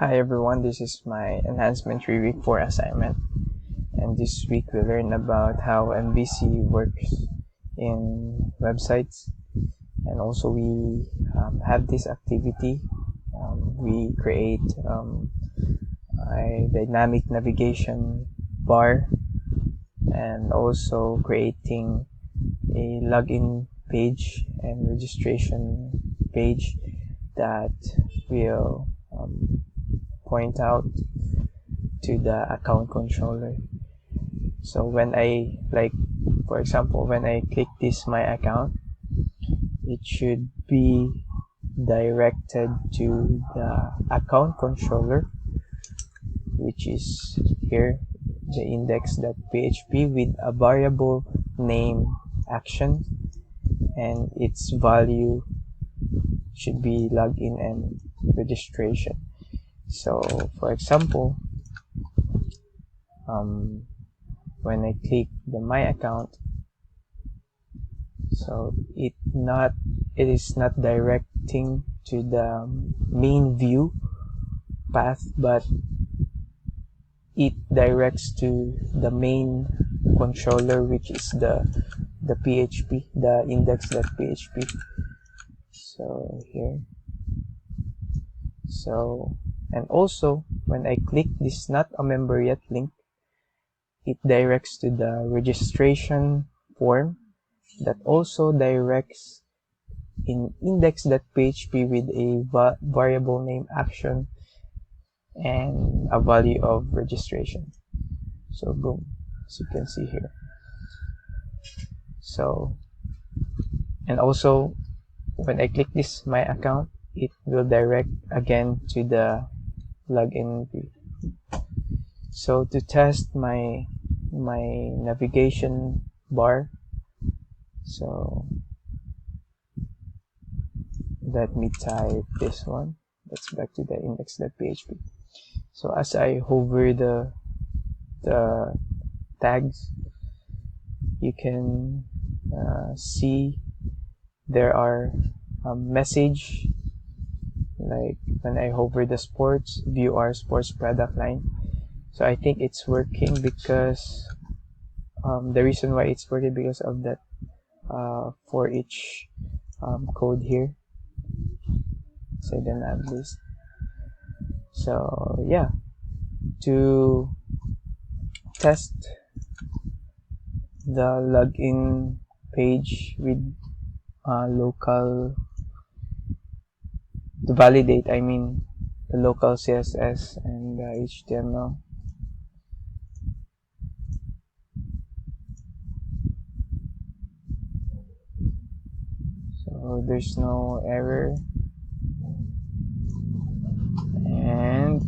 Hi everyone, this is my Enhancement 3 Week 4 assignment, and this week we learn about how MVC works in websites, and also we have this activity. We create a dynamic navigation bar and also creating a login page and registration page that will point out to the account controller. So when I, for example, when I click this my account, it should be directed to the account controller, which is here, the index.php with a variable name action, and its value should be login and registration. So for example, when I click the my account, so it is not directing to the main view path, but it directs to the main controller, which is the PHP, the index.php. So here, so and also when I click this not a member yet link, it directs to the registration form that also directs in index.php with a variable name action and a value of registration. So boom, as you can see here. So, and also when I click this my account, it will direct again to the login view. So to test my navigation bar, so let me type this one. Let's back to the index.php. So as I hover the tags, you can see there are a message, like when I hover the sports, view our sports product line. So I think it's working because the reason why it's working because of that for each code here. So then add this. So yeah, to test the login page with to validate, I mean, the local CSS and HTML. So there's no error, and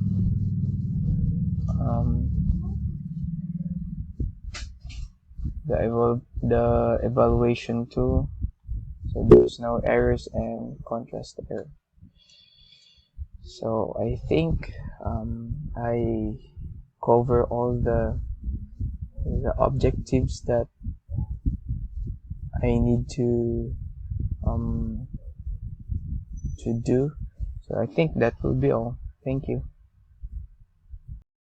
the evaluation tool, so there's no errors and contrast error. So I think I cover all the objectives that I need to do. So I think that will be all. Thank you.